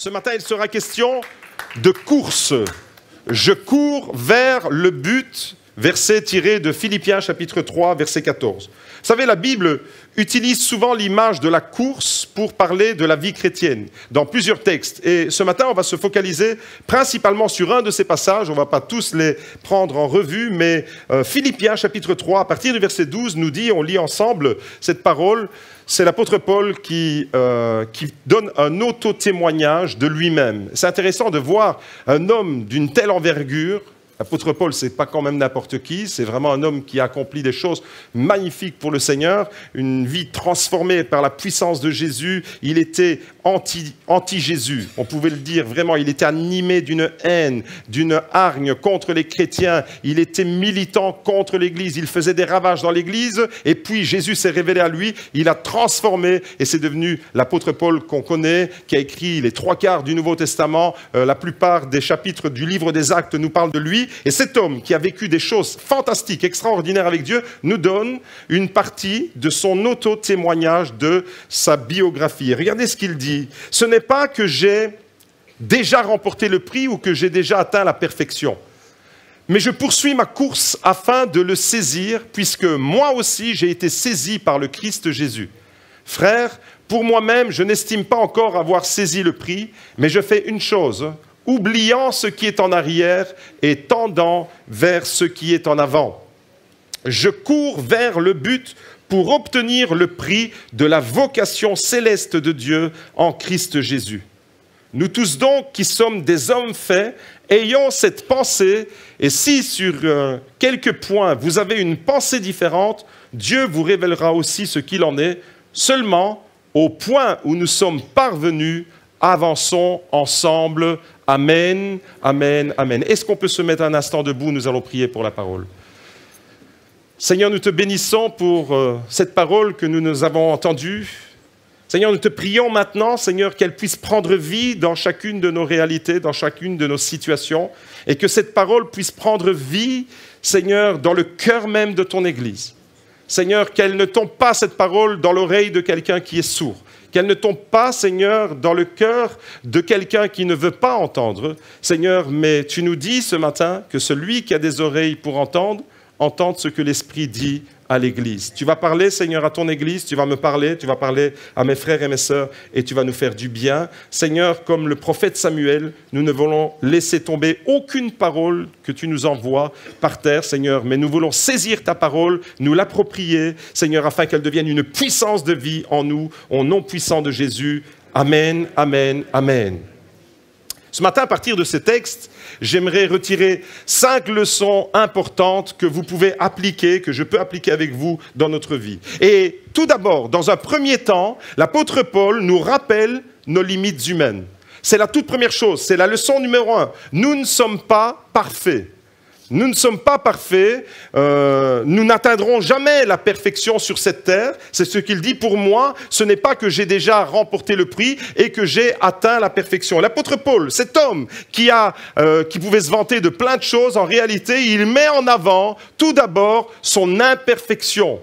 Ce matin, il sera question de course. Je cours vers le but, verset tiré de Philippiens chapitre 3, verset 14. Vous savez, la Bible utilise souvent l'image de la course pour parler de la vie chrétienne, dans plusieurs textes. Et ce matin, on va se focaliser principalement sur un de ces passages. On ne va pas tous les prendre en revue, mais Philippiens chapitre 3, à partir du verset 12, nous dit, on lit ensemble cette parole, c'est l'apôtre Paul qui donne un auto-témoignage de lui-même. C'est intéressant de voir un homme d'une telle envergure. L'apôtre Paul, ce n'est pas quand même n'importe qui, c'est vraiment un homme qui a accompli des choses magnifiques pour le Seigneur, une vie transformée par la puissance de Jésus. Il était anti-Jésus, on pouvait le dire vraiment, il était animé d'une haine, d'une hargne contre les chrétiens, il était militant contre l'Église, il faisait des ravages dans l'Église, et puis Jésus s'est révélé à lui, il a transformé, et c'est devenu l'apôtre Paul qu'on connaît, qui a écrit les 3/4 du Nouveau Testament, la plupart des chapitres du livre des Actes nous parlent de lui. Et cet homme qui a vécu des choses fantastiques, extraordinaires avec Dieu, nous donne une partie de son auto-témoignage de sa biographie. Regardez ce qu'il dit. Ce n'est pas que j'ai déjà remporté le prix ou que j'ai déjà atteint la perfection, mais je poursuis ma course afin de le saisir, puisque moi aussi j'ai été saisi par le Christ Jésus. Frères, pour moi-même, je n'estime pas encore avoir saisi le prix, mais je fais une chose, oubliant ce qui est en arrière et tendant vers ce qui est en avant. Je cours vers le but pour obtenir le prix de la vocation céleste de Dieu en Christ Jésus. Nous tous donc, qui sommes des hommes faits, ayons cette pensée, et si sur quelques points vous avez une pensée différente, Dieu vous révélera aussi ce qu'il en est. Seulement, au point où nous sommes parvenus, avançons ensemble. Amen, amen, amen. Est-ce qu'on peut se mettre un instant debout? Nous allons prier pour la parole. Seigneur, nous te bénissons pour cette parole que nous avons entendue. Seigneur, nous te prions maintenant, Seigneur, qu'elle puisse prendre vie dans chacune de nos réalités, dans chacune de nos situations, et que cette parole puisse prendre vie, Seigneur, dans le cœur même de ton Église. Seigneur, qu'elle ne tombe pas, cette parole, dans l'oreille de quelqu'un qui est sourd. Qu'elle ne tombe pas, Seigneur, dans le cœur de quelqu'un qui ne veut pas entendre. Seigneur, mais tu nous dis ce matin que celui qui a des oreilles pour entendre, entende ce que l'Esprit dit à l'Église. Tu vas parler, Seigneur, à ton Église, tu vas me parler, tu vas parler à mes frères et mes sœurs, et tu vas nous faire du bien. Seigneur, comme le prophète Samuel, nous ne voulons laisser tomber aucune parole que tu nous envoies par terre, Seigneur, mais nous voulons saisir ta parole, nous l'approprier, Seigneur, afin qu'elle devienne une puissance de vie en nous, au nom puissant de Jésus. Amen, amen, amen. Ce matin, à partir de ces textes, j'aimerais retirer 5 leçons importantes que vous pouvez appliquer, que je peux appliquer avec vous dans notre vie. Et tout d'abord, dans un premier temps, l'apôtre Paul nous rappelle nos limites humaines. C'est la toute première chose, c'est la leçon numéro 1. Nous ne sommes pas parfaits. Nous ne sommes pas parfaits, nous n'atteindrons jamais la perfection sur cette terre. C'est ce qu'il dit pour moi, ce n'est pas que j'ai déjà remporté le prix et que j'ai atteint la perfection. L'apôtre Paul, cet homme qui pouvait se vanter de plein de choses, en réalité, il met en avant tout d'abord son imperfection.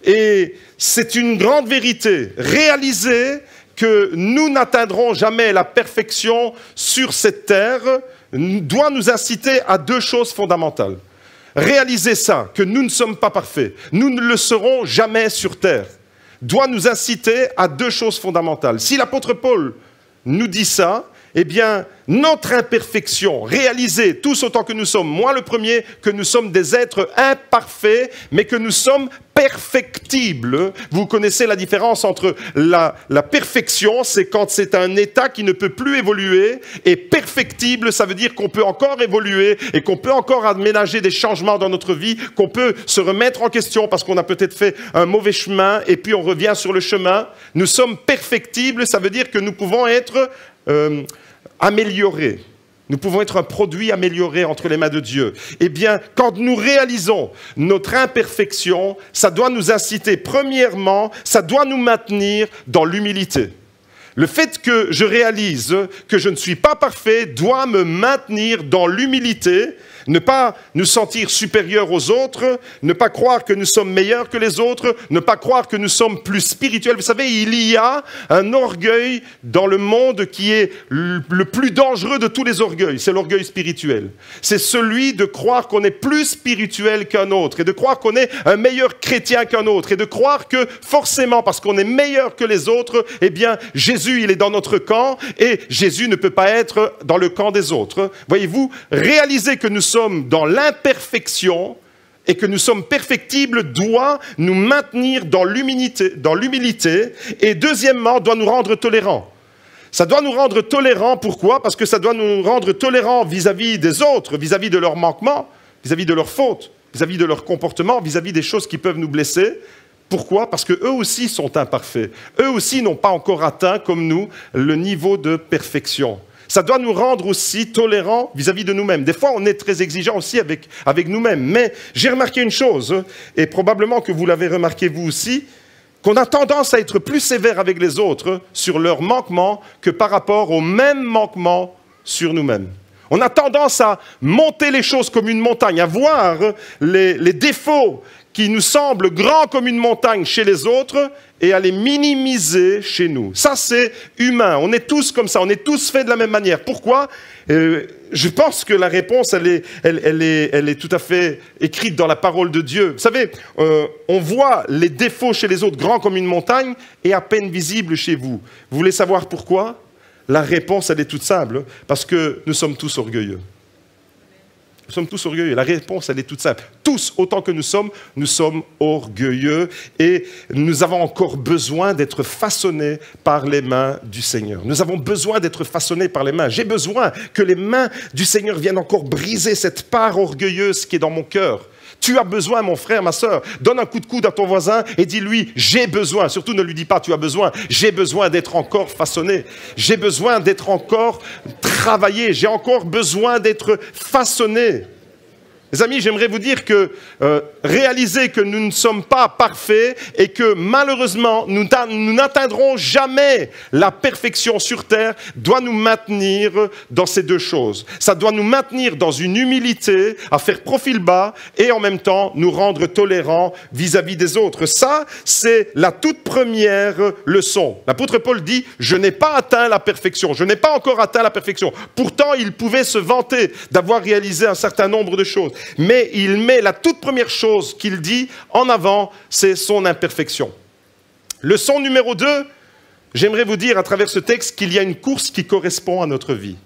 Et c'est une grande vérité, réaliser que nous n'atteindrons jamais la perfection sur cette terre doit nous inciter à 2 choses fondamentales. Réaliser ça, que nous ne sommes pas parfaits, nous ne le serons jamais sur terre, doit nous inciter à 2 choses fondamentales. Si l'apôtre Paul nous dit ça, eh bien, notre imperfection, réaliser tous autant que nous sommes, moi le premier, que nous sommes des êtres imparfaits, mais que nous sommes perfectibles. Vous connaissez la différence entre la perfection, c'est quand c'est un état qui ne peut plus évoluer, et perfectible, ça veut dire qu'on peut encore évoluer et qu'on peut encore aménager des changements dans notre vie, qu'on peut se remettre en question parce qu'on a peut-être fait un mauvais chemin et puis on revient sur le chemin. Nous sommes perfectibles, ça veut dire que nous pouvons être améliorés. Nous pouvons être un produit amélioré entre les mains de Dieu. Eh bien, quand nous réalisons notre imperfection, ça doit nous inciter, premièrement, ça doit nous maintenir dans l'humilité. Le fait que je réalise que je ne suis pas parfait doit me maintenir dans l'humilité, Ne pas nous sentir supérieurs aux autres, ne pas croire que nous sommes meilleurs que les autres, ne pas croire que nous sommes plus spirituels. Vous savez, il y a un orgueil dans le monde qui est le plus dangereux de tous les orgueils. C'est l'orgueil spirituel. C'est celui de croire qu'on est plus spirituel qu'un autre et de croire qu'on est un meilleur chrétien qu'un autre et de croire que forcément, parce qu'on est meilleur que les autres, eh bien, Jésus, il est dans notre camp et Jésus ne peut pas être dans le camp des autres. Voyez-vous, réaliser que nous sommes dans l'imperfection et que nous sommes perfectibles doit nous maintenir dans l'humilité et deuxièmement, doit nous rendre tolérants. Ça doit nous rendre tolérants, pourquoi? Parce que ça doit nous rendre tolérants vis-à-vis des autres, vis-à-vis de leurs manquements, vis-à-vis de leurs fautes, vis-à-vis de leur comportement, vis-à-vis des choses qui peuvent nous blesser. Pourquoi? Parce qu'eux aussi sont imparfaits. Eux aussi n'ont pas encore atteint, comme nous, le niveau de perfection. Ça doit nous rendre aussi tolérants vis-à-vis de nous-mêmes. Des fois, on est très exigeant aussi avec nous-mêmes. Mais j'ai remarqué une chose, et probablement que vous l'avez remarqué vous aussi, qu'on a tendance à être plus sévère avec les autres sur leurs manquements que par rapport aux mêmes manquements sur nous-mêmes. On a tendance à monter les choses comme une montagne, à voir les défauts qui nous semblent grands comme une montagne chez les autres et à les minimiser chez nous. Ça, c'est humain. On est tous comme ça. On est tous faits de la même manière. Pourquoi? Je pense que la réponse, elle est tout à fait écrite dans la parole de Dieu. Vous savez, on voit les défauts chez les autres grands comme une montagne et à peine visibles chez vous. Vous voulez savoir pourquoi? La réponse, elle est toute simple. Parce que nous sommes tous orgueilleux. Nous sommes tous orgueilleux. La réponse, elle est toute simple. Tous, autant que nous sommes orgueilleux et nous avons encore besoin d'être façonnés par les mains du Seigneur. Nous avons besoin d'être façonnés par les mains. J'ai besoin que les mains du Seigneur viennent encore briser cette part orgueilleuse qui est dans mon cœur. Tu as besoin, mon frère, ma sœur. Donne un coup de coude à ton voisin et dis-lui, j'ai besoin. Surtout ne lui dis pas, tu as besoin. J'ai besoin d'être encore façonné. J'ai besoin d'être encore travaillé. J'ai encore besoin d'être façonné. Les amis, j'aimerais vous dire que réaliser que nous ne sommes pas parfaits et que malheureusement nous n'atteindrons jamais la perfection sur terre doit nous maintenir dans ces deux choses. Ça doit nous maintenir dans une humilité, à faire profil bas et en même temps nous rendre tolérants vis-à-vis des autres. Ça, c'est la toute première leçon. L'apôtre Paul dit, je n'ai pas atteint la perfection, je n'ai pas encore atteint la perfection. Pourtant, il pouvait se vanter d'avoir réalisé un certain nombre de choses. Mais il met la toute première chose qu'il dit en avant, c'est son imperfection. Leçon numéro 2, j'aimerais vous dire à travers ce texte qu'il y a une course qui correspond à notre vie.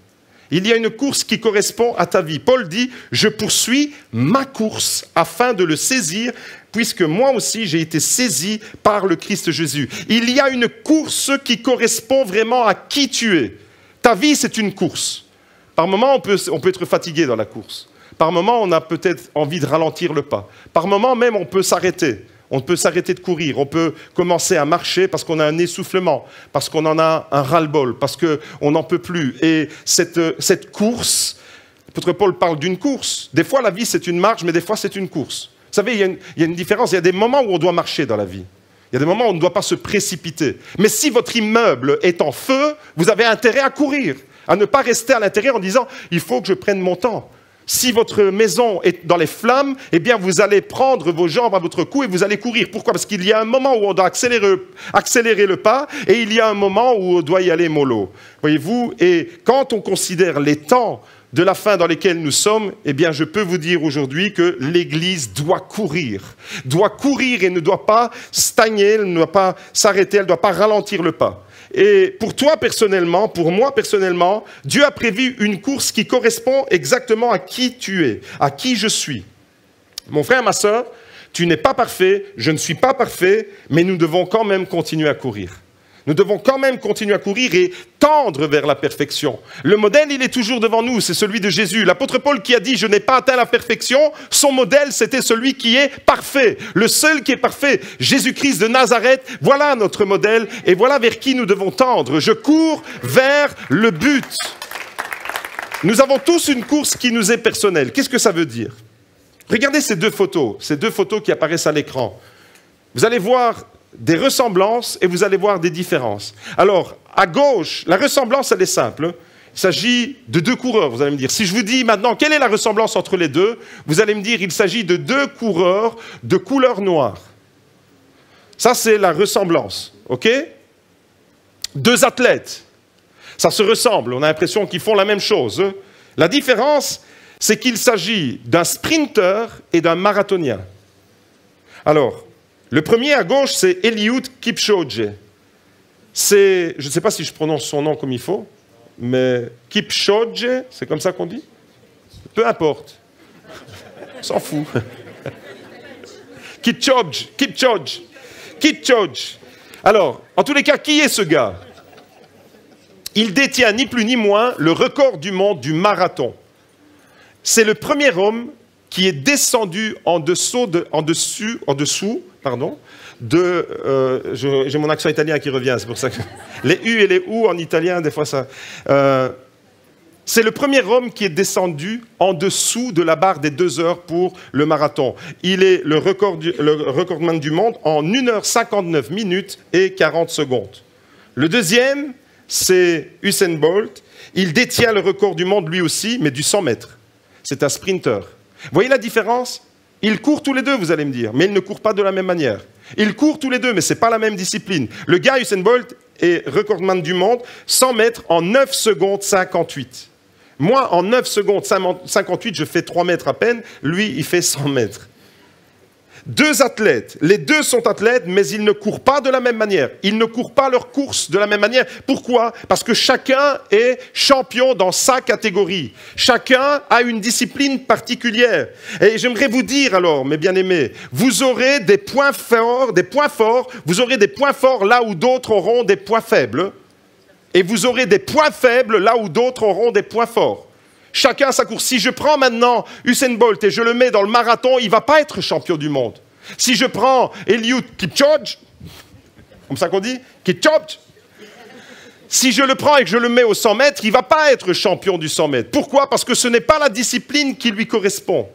Il y a une course qui correspond à ta vie. Paul dit, je poursuis ma course afin de le saisir, puisque moi aussi j'ai été saisi par le Christ Jésus. Il y a une course qui correspond vraiment à qui tu es. Ta vie, c'est une course. Par moments, on peut être fatigué dans la course. Par moments, on a peut-être envie de ralentir le pas. Par moments, même, on peut s'arrêter. On peut s'arrêter de courir. On peut commencer à marcher parce qu'on a un essoufflement, parce qu'on en a un ras-le-bol, parce qu'on n'en peut plus. Et cette course, l'apôtre Paul parle d'une course. Des fois, la vie, c'est une marche, mais des fois, c'est une course. Vous savez, il y a une différence. Il y a des moments où on doit marcher dans la vie. Il y a des moments où on ne doit pas se précipiter. Mais si votre immeuble est en feu, vous avez intérêt à courir, à ne pas rester à l'intérieur en disant « il faut que je prenne mon temps ». Si votre maison est dans les flammes, eh bien vous allez prendre vos jambes à votre cou et vous allez courir. Pourquoi? Parce qu'il y a un moment où on doit accélérer le pas et il y a un moment où on doit y aller mollo. Voyez-vous? Et quand on considère les temps de la fin dans lesquels nous sommes, eh bien je peux vous dire aujourd'hui que l'Église doit courir et ne doit pas stagner, elle ne doit pas s'arrêter, elle ne doit pas ralentir le pas. Et pour toi personnellement, pour moi personnellement, Dieu a prévu une course qui correspond exactement à qui tu es, à qui je suis. Mon frère, ma sœur, tu n'es pas parfait, je ne suis pas parfait, mais nous devons quand même continuer à courir. Nous devons quand même continuer à courir et tendre vers la perfection. Le modèle, il est toujours devant nous, c'est celui de Jésus. L'apôtre Paul qui a dit « je n'ai pas atteint la perfection », son modèle, c'était celui qui est parfait. Le seul qui est parfait, Jésus-Christ de Nazareth, voilà notre modèle et voilà vers qui nous devons tendre. Je cours vers le but. Nous avons tous une course qui nous est personnelle. Qu'est-ce que ça veut dire? Regardez ces deux photos qui apparaissent à l'écran. Vous allez voir des ressemblances et vous allez voir des différences. Alors, à gauche, la ressemblance, elle est simple. il s'agit de deux coureurs, vous allez me dire. Si je vous dis maintenant, quelle est la ressemblance entre les deux, vous allez me dire, il s'agit de deux coureurs de couleur noire. Ça, c'est la ressemblance, ok? Deux athlètes, ça se ressemble, on a l'impression qu'ils font la même chose. La différence, c'est qu'il s'agit d'un sprinter et d'un marathonien. Alors, le premier à gauche, c'est Eliud Kipchoge. Je ne sais pas si je prononce son nom comme il faut, mais Kipchoge, c'est comme ça qu'on dit? Peu importe. On s'en fout. Kipchoge. Alors, en tous les cas, qui est ce gars? Il détient ni plus ni moins le record du monde du marathon. C'est le premier homme qui est descendu j'ai mon accent italien qui revient, c'est pour ça que les U et les OU en italien, des fois ça... c'est le premier homme qui est descendu en dessous de la barre des 2 heures pour le marathon. Il est le recordman du monde en 1h59 minutes et 40 secondes. Le deuxième, c'est Usain Bolt. Il détient le record du monde lui aussi, mais du 100 mètres. C'est un sprinter. Vous voyez la différence? Ils courent tous les deux, vous allez me dire, mais ils ne courent pas de la même manière. Ils courent tous les deux, mais ce n'est pas la même discipline. Le gars, Usain Bolt, est recordman du monde, 100 mètres en 9 secondes 58. Moi, en 9 secondes 58, je fais 3 mètres à peine. Lui, il fait 100 mètres. Deux athlètes. Les deux sont athlètes, mais ils ne courent pas de la même manière. Ils ne courent pas leur course de la même manière. Pourquoi? Parce que chacun est champion dans sa catégorie. Chacun a une discipline particulière. Et j'aimerais vous dire alors, mes bien-aimés, vous aurez des points forts, vous aurez des points forts là où d'autres auront des points faibles. Et vous aurez des points faibles là où d'autres auront des points forts. Chacun sa course. Si je prends maintenant Usain Bolt et je le mets dans le marathon, il ne va pas être champion du monde. Si je prends Eliud Kipchoge, comme ça qu'on dit, Kipchoge, si je le prends et que je le mets au 100 mètres, il ne va pas être champion du 100 mètres. Pourquoi? Parce que ce n'est pas la discipline qui lui correspond.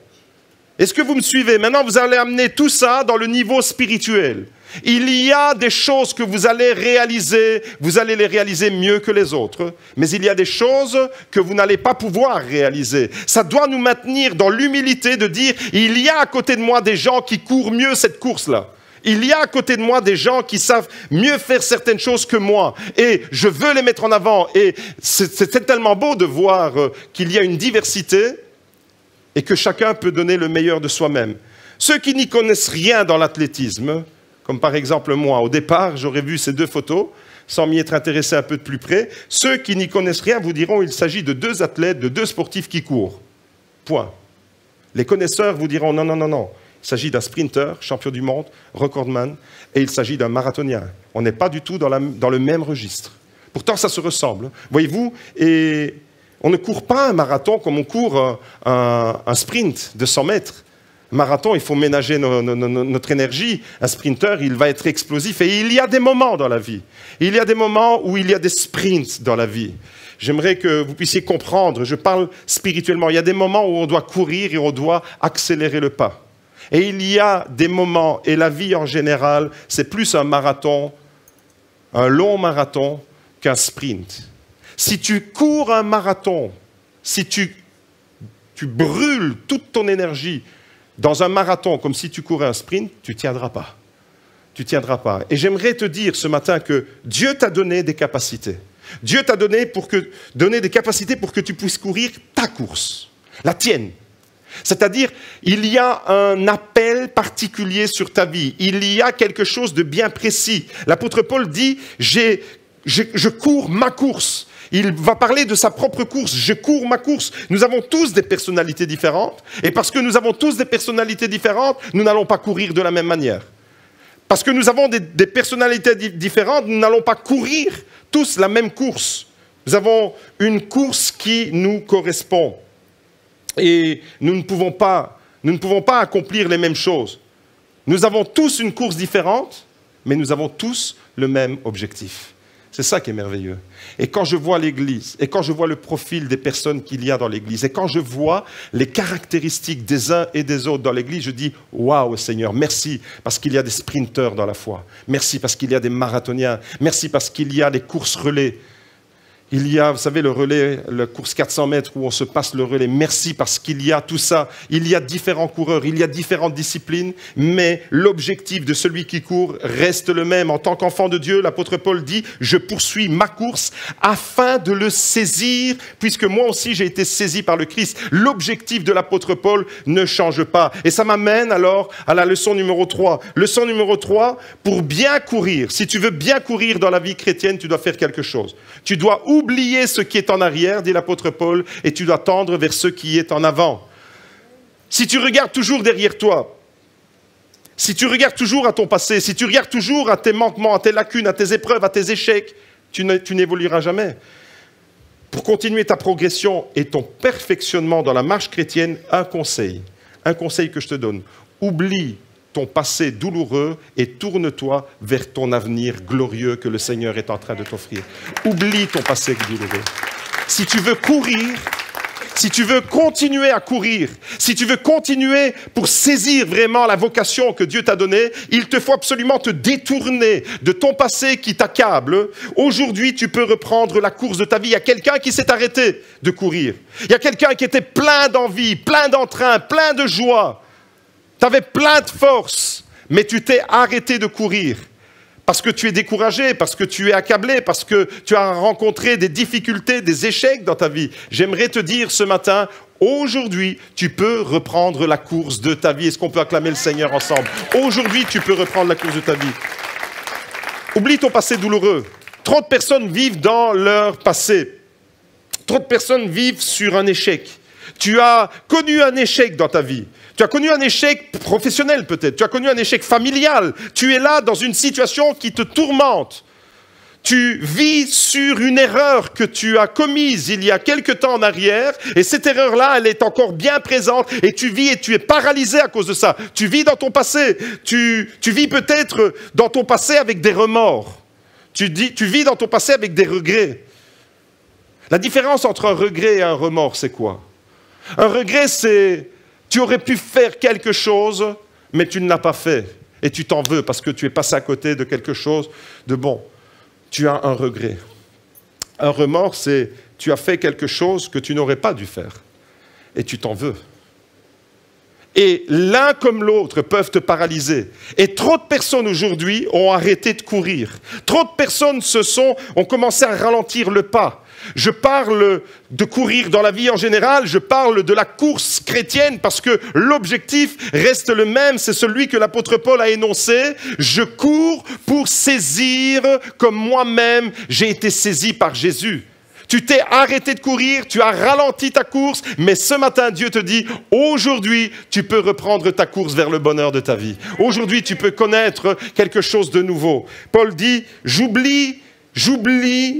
Est-ce que vous me suivez? Maintenant, vous allez amener tout ça dans le niveau spirituel. Il y a des choses que vous allez les réaliser mieux que les autres, mais il y a des choses que vous n'allez pas pouvoir réaliser. Ça doit nous maintenir dans l'humilité de dire, il y a à côté de moi des gens qui courent mieux cette course-là. Il y a à côté de moi des gens qui savent mieux faire certaines choses que moi. Et je veux les mettre en avant. Et c'est tellement beau de voir qu'il y a une diversité et que chacun peut donner le meilleur de soi-même. Ceux qui n'y connaissent rien dans l'athlétisme, comme par exemple moi, au départ, j'aurais vu ces deux photos, sans m'y être intéressé un peu de plus près. Ceux qui n'y connaissent rien vous diront qu'il s'agit de deux athlètes, de deux sportifs qui courent. Point. Les connaisseurs vous diront non, non, non, non. Il s'agit d'un sprinter, champion du monde, recordman, et il s'agit d'un marathonien. On n'est pas du tout dans le même registre. Pourtant, ça se ressemble. Voyez-vous, et on ne court pas un marathon comme on court un sprint de 100 mètres. Marathon, il faut ménager notre énergie. Un sprinter, il va être explosif. Et il y a des moments dans la vie. Il y a des moments où il y a des sprints dans la vie. J'aimerais que vous puissiez comprendre. Je parle spirituellement. Il y a des moments où on doit courir et on doit accélérer le pas. Et il y a des moments, et la vie en général, c'est plus un marathon, un long marathon, qu'un sprint. Si tu cours un marathon, si tu brûles toute ton énergie dans un marathon, comme si tu courais un sprint, tu ne tiendras pas. Tu ne tiendras pas. Et j'aimerais te dire ce matin que Dieu t'a donné des capacités. Dieu t'a donné des capacités pour que tu puisses courir ta course, la tienne. C'est-à-dire, il y a un appel particulier sur ta vie. Il y a quelque chose de bien précis. L'apôtre Paul dit, je cours ma course. Il va parler de sa propre course. Je cours ma course. Nous avons tous des personnalités différentes. Et parce que nous avons tous des personnalités différentes, nous n'allons pas courir de la même manière. Parce que nous avons des personnalités différentes, nous n'allons pas courir tous la même course. Nous avons une course qui nous correspond. Et nous ne pouvons pas accomplir les mêmes choses. Nous avons tous une course différente, mais nous avons tous le même objectif. C'est ça qui est merveilleux. Et quand je vois l'Église, et quand je vois le profil des personnes qu'il y a dans l'Église, et quand je vois les caractéristiques des uns et des autres dans l'Église, je dis « Waouh Seigneur, merci parce qu'il y a des sprinteurs dans la foi. Merci parce qu'il y a des marathoniens. Merci parce qu'il y a des courses relais. » Il y a, vous savez, le relais, la course 400 mètres où on se passe le relais. Merci parce qu'il y a tout ça. Il y a différents coureurs, il y a différentes disciplines, mais l'objectif de celui qui court reste le même. En tant qu'enfant de Dieu, l'apôtre Paul dit « Je poursuis ma course afin de le saisir, puisque moi aussi j'ai été saisi par le Christ. » L'objectif de l'apôtre Paul ne change pas. Et ça m'amène alors à la leçon numéro 3. Leçon numéro 3, pour bien courir, si tu veux bien courir dans la vie chrétienne, tu dois faire quelque chose. Tu dois oublier ce qui est en arrière, dit l'apôtre Paul, et tu dois tendre vers ce qui est en avant. Si tu regardes toujours derrière toi, si tu regardes toujours à ton passé, si tu regardes toujours à tes manquements, à tes lacunes, à tes épreuves, à tes échecs, tu n'évolueras jamais. Pour continuer ta progression et ton perfectionnement dans la marche chrétienne, un conseil que je te donne. Oublie ton passé douloureux et tourne-toi vers ton avenir glorieux que le Seigneur est en train de t'offrir. Oublie ton passé douloureux. Si tu veux courir, si tu veux continuer à courir, si tu veux continuer pour saisir vraiment la vocation que Dieu t'a donnée, il te faut absolument te détourner de ton passé qui t'accable. Aujourd'hui, tu peux reprendre la course de ta vie. Il y a quelqu'un qui s'est arrêté de courir. Il y a quelqu'un qui était plein d'envie, plein d'entrain, plein de joie. Tu avais plein de force, mais tu t'es arrêté de courir parce que tu es découragé, parce que tu es accablé, parce que tu as rencontré des difficultés, des échecs dans ta vie. J'aimerais te dire ce matin, aujourd'hui, tu peux reprendre la course de ta vie. Est-ce qu'on peut acclamer le Seigneur ensemble? Aujourd'hui, tu peux reprendre la course de ta vie. Oublie ton passé douloureux. Trop de personnes vivent dans leur passé. Trop de personnes vivent sur un échec. Tu as connu un échec dans ta vie. Tu as connu un échec professionnel peut-être. Tu as connu un échec familial. Tu es là dans une situation qui te tourmente. Tu vis sur une erreur que tu as commise il y a quelque temps en arrière. Et cette erreur-là, elle est encore bien présente. Et tu vis et tu es paralysé à cause de ça. Tu vis dans ton passé. Tu vis peut-être dans ton passé avec des remords. Tu vis dans ton passé avec des regrets. La différence entre un regret et un remords, c'est quoi? Un regret, c'est... Tu aurais pu faire quelque chose, mais tu ne l'as pas fait. Et tu t'en veux parce que tu es passé à côté de quelque chose de bon. Tu as un regret. Un remords, c'est tu as fait quelque chose que tu n'aurais pas dû faire. Et tu t'en veux. Et l'un comme l'autre peuvent te paralyser. Et trop de personnes aujourd'hui ont arrêté de courir. Trop de personnes ont commencé à ralentir le pas. Je parle de courir dans la vie en général, je parle de la course chrétienne parce que l'objectif reste le même, c'est celui que l'apôtre Paul a énoncé. Je cours pour saisir comme moi-même j'ai été saisi par Jésus. Tu t'es arrêté de courir, tu as ralenti ta course, mais ce matin, Dieu te dit, aujourd'hui, tu peux reprendre ta course vers le bonheur de ta vie. Aujourd'hui, tu peux connaître quelque chose de nouveau. Paul dit, j'oublie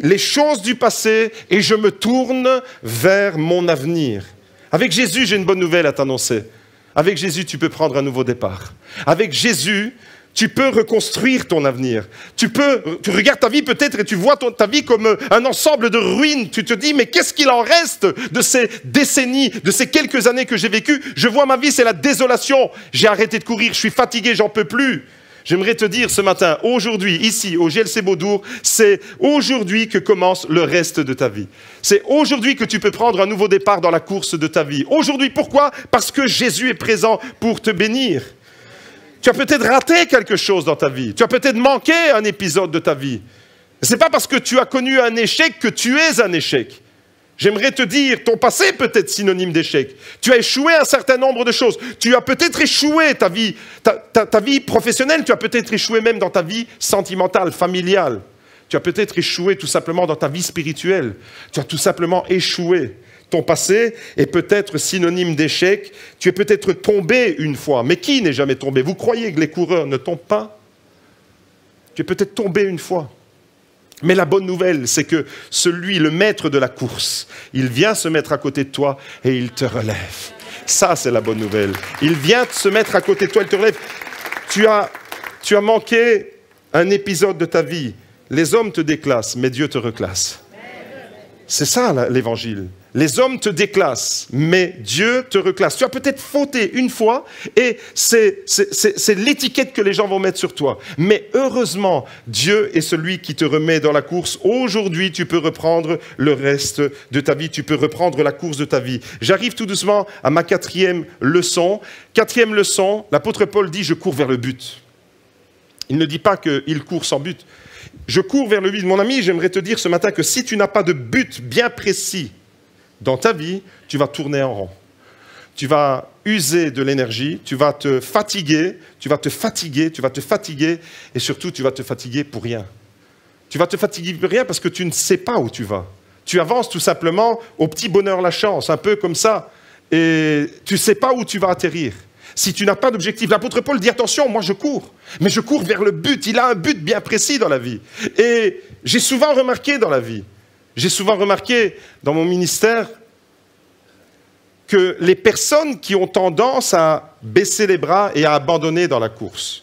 les choses du passé et je me tourne vers mon avenir. Avec Jésus, j'ai une bonne nouvelle à t'annoncer. Avec Jésus, tu peux prendre un nouveau départ. Avec Jésus, tu peux reconstruire ton avenir. Tu regardes ta vie peut-être et tu vois ta vie comme un ensemble de ruines. Tu te dis, mais qu'est-ce qu'il en reste de ces décennies, de ces quelques années que j'ai vécues? Je vois ma vie, c'est la désolation. J'ai arrêté de courir, je suis fatigué, j'en peux plus. J'aimerais te dire ce matin, aujourd'hui, ici, au GLC Beaudour, c'est aujourd'hui que commence le reste de ta vie. C'est aujourd'hui que tu peux prendre un nouveau départ dans la course de ta vie. Aujourd'hui, pourquoi? Parce que Jésus est présent pour te bénir. Tu as peut-être raté quelque chose dans ta vie. Tu as peut-être manqué un épisode de ta vie. Ce n'est pas parce que tu as connu un échec que tu es un échec. J'aimerais te dire, ton passé peut être synonyme d'échec. Tu as échoué un certain nombre de choses. Tu as peut-être échoué ta vie professionnelle. Tu as peut-être échoué même dans ta vie sentimentale, familiale. Tu as peut-être échoué tout simplement dans ta vie spirituelle. Tu as tout simplement échoué. Ton passé est peut-être synonyme d'échec. Tu es peut-être tombé une fois. Mais qui n'est jamais tombé? Vous croyez que les coureurs ne tombent pas? Tu es peut-être tombé une fois. Mais la bonne nouvelle, c'est que le maître de la course, il vient se mettre à côté de toi et il te relève. Ça, c'est la bonne nouvelle. Il vient se mettre à côté de toi, il te relève. Tu as manqué un épisode de ta vie. Les hommes te déclassent, mais Dieu te reclasse. C'est ça l'évangile. Les hommes te déclassent, mais Dieu te reclasse. Tu as peut-être fauté une fois et c'est l'étiquette que les gens vont mettre sur toi. Mais heureusement, Dieu est celui qui te remet dans la course. Aujourd'hui, tu peux reprendre le reste de ta vie. Tu peux reprendre la course de ta vie. J'arrive tout doucement à ma 4e leçon. 4e leçon, l'apôtre Paul dit « Je cours vers le but ». Il ne dit pas qu'il court sans but. Je cours vers le but. Mon ami, j'aimerais te dire ce matin que si tu n'as pas de but bien précis dans ta vie, tu vas tourner en rond. Tu vas user de l'énergie, tu vas te fatiguer, et surtout tu vas te fatiguer pour rien. Tu vas te fatiguer pour rien parce que tu ne sais pas où tu vas. Tu avances tout simplement au petit bonheur la chance, un peu comme ça, et tu ne sais pas où tu vas atterrir. Si tu n'as pas d'objectif, l'apôtre Paul dit attention, moi je cours, mais je cours vers le but. Il a un but bien précis dans la vie. Et j'ai souvent remarqué dans la vie, j'ai souvent remarqué dans mon ministère que les personnes qui ont tendance à baisser les bras et à abandonner dans la course,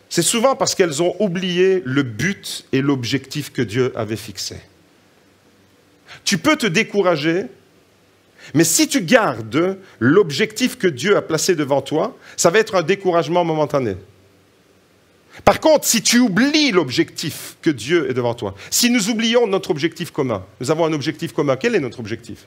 c'est souvent parce qu'elles ont oublié le but et l'objectif que Dieu avait fixé. Tu peux te décourager, mais si tu gardes l'objectif que Dieu a placé devant toi, ça va être un découragement momentané. Par contre, si tu oublies l'objectif que Dieu est devant toi, si nous oublions notre objectif commun, nous avons un objectif commun, quel est notre objectif ?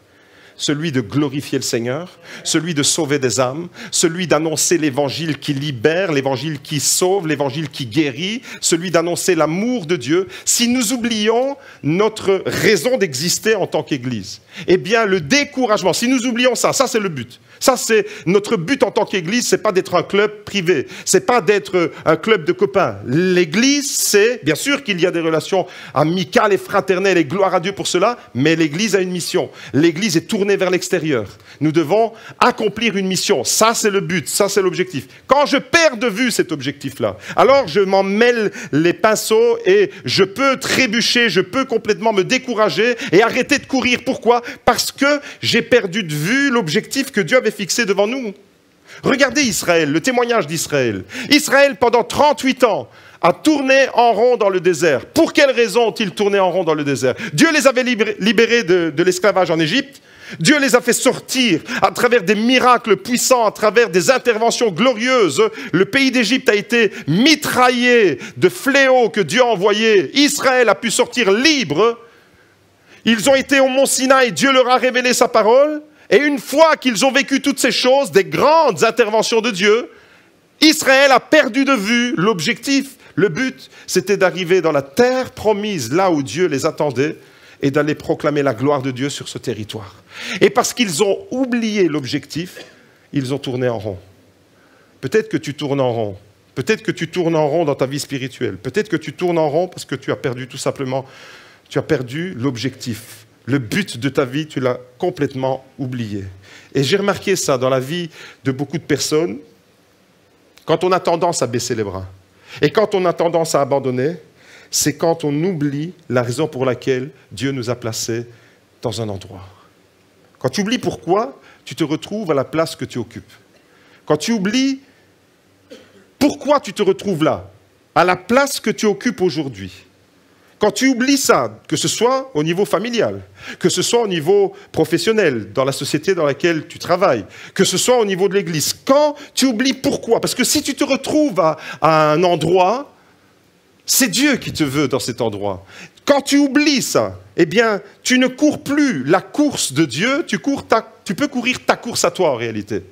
Celui de glorifier le Seigneur, celui de sauver des âmes, celui d'annoncer l'évangile qui libère, l'évangile qui sauve, l'évangile qui guérit, celui d'annoncer l'amour de Dieu. Si nous oublions notre raison d'exister en tant qu'Église, eh bien le découragement, si nous oublions ça, ça c'est le but. Ça c'est notre but en tant qu'Église, c'est pas d'être un club privé, c'est pas d'être un club de copains. L'Église, c'est, bien sûr qu'il y a des relations amicales et fraternelles et gloire à Dieu pour cela, mais l'Église a une mission. L'Église est tournée vers l'extérieur. Nous devons accomplir une mission. Ça, c'est le but, ça, c'est l'objectif. Quand je perds de vue cet objectif-là, alors je m'en mêle les pinceaux et je peux trébucher, je peux complètement me décourager et arrêter de courir. Pourquoi ? Parce que j'ai perdu de vue l'objectif que Dieu avait fixé devant nous. Regardez Israël, le témoignage d'Israël. Israël, pendant 38 ans, a tourné en rond dans le désert. Pour quelles raisons ont-ils tourné en rond dans le désert ? Dieu les avait libérés de l'esclavage en Égypte. Dieu les a fait sortir à travers des miracles puissants, à travers des interventions glorieuses. Le pays d'Égypte a été mitraillé de fléaux que Dieu a envoyés. Israël a pu sortir libre. Ils ont été au mont Sinaï, Dieu leur a révélé sa parole. Et une fois qu'ils ont vécu toutes ces choses, des grandes interventions de Dieu, Israël a perdu de vue l'objectif. Le but, c'était d'arriver dans la terre promise, là où Dieu les attendait, et d'aller proclamer la gloire de Dieu sur ce territoire. Et parce qu'ils ont oublié l'objectif, ils ont tourné en rond. Peut-être que tu tournes en rond. Peut-être que tu tournes en rond dans ta vie spirituelle. Peut-être que tu tournes en rond parce que tu as perdu tout simplement, tu as perdu l'objectif. Le but de ta vie, tu l'as complètement oublié. Et j'ai remarqué ça dans la vie de beaucoup de personnes, quand on a tendance à baisser les bras. Et quand on a tendance à abandonner, c'est quand on oublie la raison pour laquelle Dieu nous a placés dans un endroit. Quand tu oublies pourquoi, tu te retrouves à la place que tu occupes. Quand tu oublies pourquoi tu te retrouves là, à la place que tu occupes aujourd'hui. Quand tu oublies ça, que ce soit au niveau familial, que ce soit au niveau professionnel, dans la société dans laquelle tu travailles, que ce soit au niveau de l'Église, quand tu oublies pourquoi, parce que si tu te retrouves à un endroit, c'est Dieu qui te veut dans cet endroit. Quand tu oublies ça, eh bien, tu ne cours plus la course de Dieu, tu peux courir ta course à toi en réalité.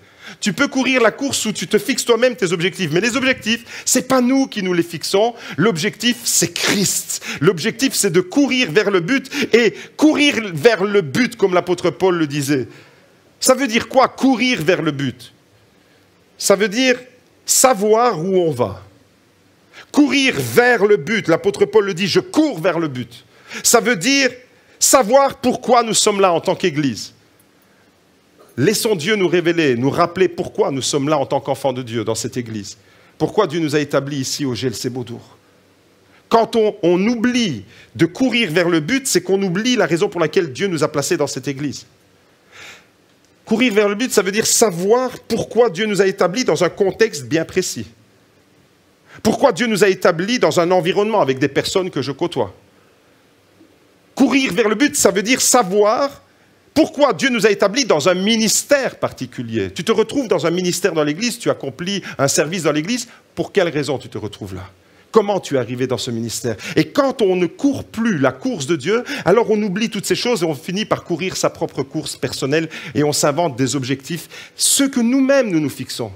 Tu peux courir la course où tu te fixes toi-même tes objectifs. Mais les objectifs, ce n'est pas nous qui nous les fixons. L'objectif, c'est Christ. L'objectif, c'est de courir vers le but. Et courir vers le but, comme l'apôtre Paul le disait. Ça veut dire quoi, courir vers le but? Ça veut dire savoir où on va. Courir vers le but. L'apôtre Paul le dit, je cours vers le but. Ça veut dire savoir pourquoi nous sommes là en tant qu'Église. Laissons Dieu nous révéler, nous rappeler pourquoi nous sommes là en tant qu'enfants de Dieu dans cette Église. Pourquoi Dieu nous a établis ici au GLC Beaudour. Quand on oublie de courir vers le but, c'est qu'on oublie la raison pour laquelle Dieu nous a placés dans cette Église. Courir vers le but, ça veut dire savoir pourquoi Dieu nous a établis dans un contexte bien précis. Pourquoi Dieu nous a établis dans un environnement avec des personnes que je côtoie. Courir vers le but, ça veut dire savoir Pourquoi Dieu nous a établis dans un ministère particulier? Tu te retrouves dans un ministère dans l'Église, tu accomplis un service dans l'Église. Pour quelle raison tu te retrouves là? Comment tu es arrivé dans ce ministère? Et quand on ne court plus la course de Dieu, alors on oublie toutes ces choses et on finit par courir sa propre course personnelle et on s'invente des objectifs, ceux que nous-mêmes nous nous fixons.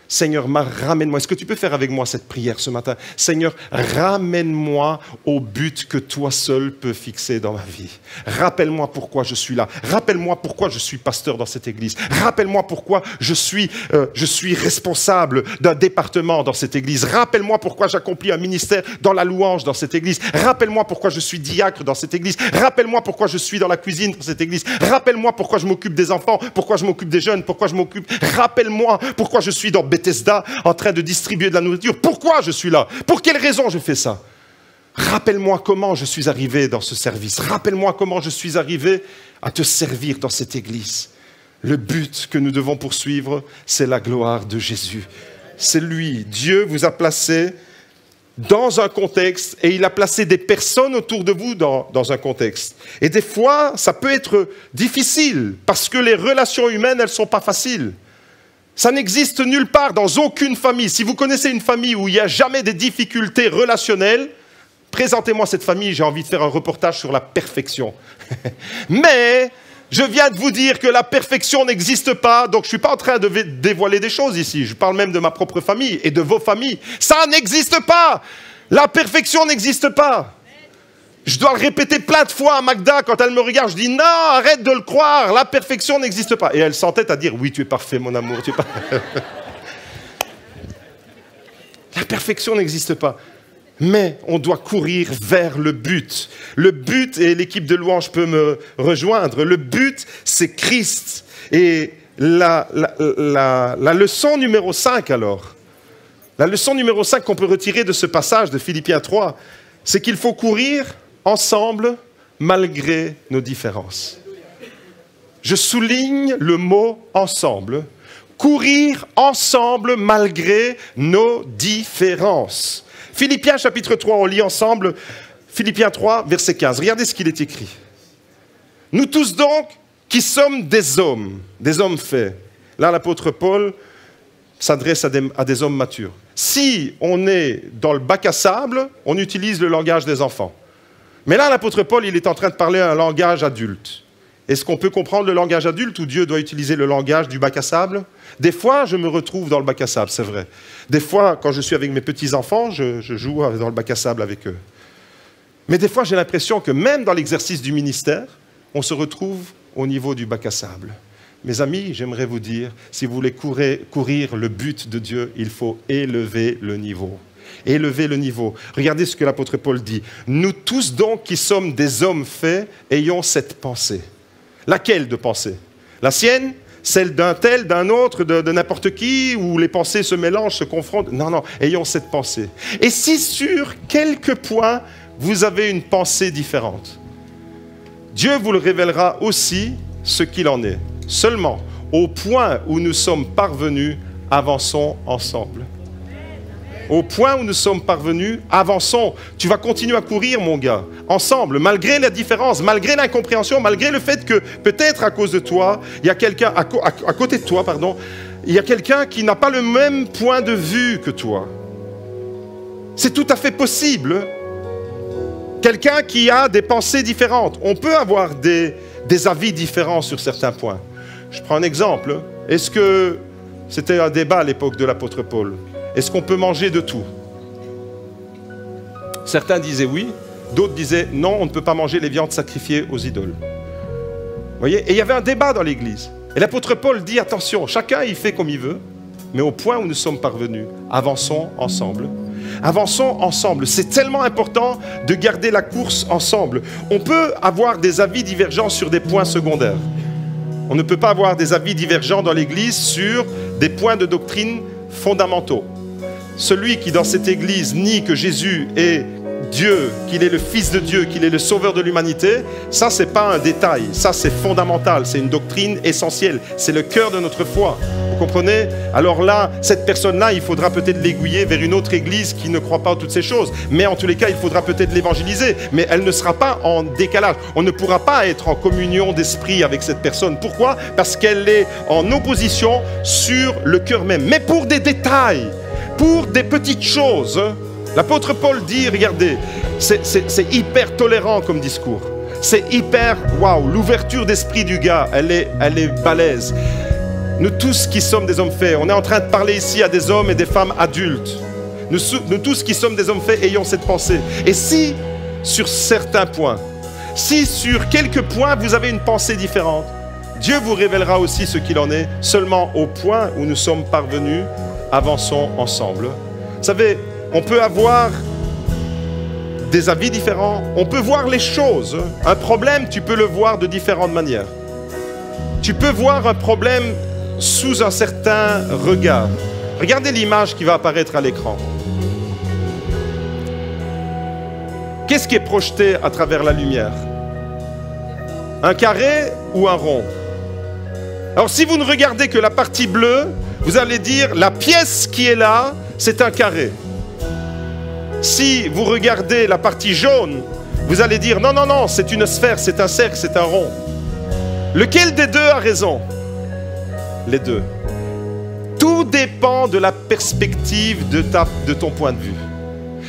Seigneur, ramène-moi. Est-ce que tu peux faire avec moi cette prière ce matin? Seigneur, ramène-moi au but que toi seul peux fixer dans ma vie. Rappelle-moi pourquoi je suis là. Rappelle-moi pourquoi je suis pasteur dans cette église. Rappelle-moi pourquoi je suis responsable d'un département dans cette église. Rappelle-moi pourquoi j'accomplis un ministère dans la louange dans cette église. Rappelle-moi pourquoi je suis diacre dans cette église. Rappelle-moi pourquoi je suis dans la cuisine dans cette église. Rappelle-moi pourquoi je m'occupe des enfants, pourquoi je m'occupe des jeunes, pourquoi je m'occupe. Rappelle-moi pourquoi je suis dans Bethesda en train de distribuer de la nourriture. Pourquoi je suis là? Pour quelle raison je fais ça? Rappelle-moi comment je suis arrivé dans ce service. Rappelle-moi comment je suis arrivé à te servir dans cette église. Le but que nous devons poursuivre, c'est la gloire de Jésus. C'est lui. Dieu vous a placé dans un contexte et il a placé des personnes autour de vous dans un contexte. Et des fois, ça peut être difficile parce que les relations humaines, elles ne sont pas faciles. Ça n'existe nulle part, dans aucune famille. Si vous connaissez une famille où il n'y a jamais des difficultés relationnelles, présentez-moi cette famille, j'ai envie de faire un reportage sur la perfection. Mais je viens de vous dire que la perfection n'existe pas, donc je ne suis pas en train de dévoiler des choses ici. Je parle même de ma propre famille et de vos familles. Ça n'existe pas. La perfection n'existe pas. Je dois le répéter plein de fois à Magda quand elle me regarde. Je dis non, arrête de le croire, la perfection n'existe pas. Et elle s'entête à dire oui, tu es parfait, mon amour. Tu es La perfection n'existe pas. Mais on doit courir vers le but. Le but, et l'équipe de louange peut me rejoindre, le but, c'est Christ. Et la leçon numéro 5 alors, la leçon numéro 5 qu'on peut retirer de ce passage de Philippiens 3, c'est qu'il faut courir ensemble malgré nos différences. Je souligne le mot ensemble. Courir ensemble malgré nos différences. Philippiens chapitre 3, on lit ensemble Philippiens 3, verset 15. Regardez ce qu'il est écrit. Nous tous donc, qui sommes des hommes faits. Là, l'apôtre Paul s'adresse à des hommes matures. Si on est dans le bac à sable, on utilise le langage des enfants. Mais là, l'apôtre Paul, il est en train de parler un langage adulte. Est-ce qu'on peut comprendre le langage adulte ou Dieu doit utiliser le langage du bac à sable? Des fois, je me retrouve dans le bac à sable, c'est vrai. Des fois, quand je suis avec mes petits-enfants, je joue dans le bac à sable avec eux. Mais des fois, j'ai l'impression que même dans l'exercice du ministère, on se retrouve au niveau du bac à sable. Mes amis, j'aimerais vous dire, si vous voulez courir le but de Dieu, il faut élever le niveau. Élever le niveau. Regardez ce que l'apôtre Paul dit. Nous tous donc qui sommes des hommes faits, ayons cette pensée. Laquelle de pensée? La sienne? Celle d'un tel, d'un autre, de n'importe qui, où les pensées se mélangent, se confrontent? Non, non, ayons cette pensée. Et si sur quelques points, vous avez une pensée différente, Dieu vous le révélera aussi ce qu'il en est. Seulement, au point où nous sommes parvenus, avançons ensemble. Au point où nous sommes parvenus, avançons. Tu vas continuer à courir, mon gars, ensemble, malgré la différence, malgré l'incompréhension, malgré le fait que peut-être à cause de toi, il y a quelqu'un à côté de toi, pardon, il y a quelqu'un qui n'a pas le même point de vue que toi. C'est tout à fait possible. Quelqu'un qui a des pensées différentes. On peut avoir des avis différents sur certains points. Je prends un exemple. Est-ce que c'était un débat à l'époque de l'apôtre Paul? Est-ce qu'on peut manger de tout? Certains disaient oui, d'autres disaient non, on ne peut pas manger les viandes sacrifiées aux idoles. Vous voyez? Et il y avait un débat dans l'Église. Et l'apôtre Paul dit attention, chacun il fait comme il veut, mais au point où nous sommes parvenus, avançons ensemble. Avançons ensemble. C'est tellement important de garder la course ensemble. On peut avoir des avis divergents sur des points secondaires. On ne peut pas avoir des avis divergents dans l'Église sur des points de doctrine fondamentaux. Celui qui dans cette Église nie que Jésus est Dieu, qu'il est le Fils de Dieu, qu'il est le Sauveur de l'humanité, ça c'est pas un détail, ça c'est fondamental, c'est une doctrine essentielle, c'est le cœur de notre foi. Vous comprenez? Alors là, cette personne-là, il faudra peut-être l'aiguiller vers une autre église qui ne croit pas à toutes ces choses. Mais en tous les cas, il faudra peut-être l'évangéliser. Mais elle ne sera pas en décalage. On ne pourra pas être en communion d'esprit avec cette personne. Pourquoi? Parce qu'elle est en opposition sur le cœur même. Mais pour des détails, pour des petites choses, l'apôtre Paul dit, regardez, c'est hyper tolérant comme discours. C'est hyper, waouh, l'ouverture d'esprit du gars, elle est balèze. Nous tous qui sommes des hommes faits, on est en train de parler ici à des hommes et des femmes adultes. Nous tous qui sommes des hommes faits, ayons cette pensée. Et si, sur certains points, si sur quelques points, vous avez une pensée différente, Dieu vous révélera aussi ce qu'il en est, seulement au point où nous sommes parvenus, avançons ensemble. Vous savez, on peut avoir des avis différents, on peut voir les choses. Un problème, tu peux le voir de différentes manières. Tu peux voir un problème sous un certain regard. Regardez l'image qui va apparaître à l'écran. Qu'est-ce qui est projeté à travers la lumière? Un carré ou un rond? Alors si vous ne regardez que la partie bleue, vous allez dire la pièce qui est là, c'est un carré. Si vous regardez la partie jaune, vous allez dire non, non, non, c'est une sphère, c'est un cercle, c'est un rond. Lequel des deux a raison? Les deux. Tout dépend de la perspective de ton point de vue.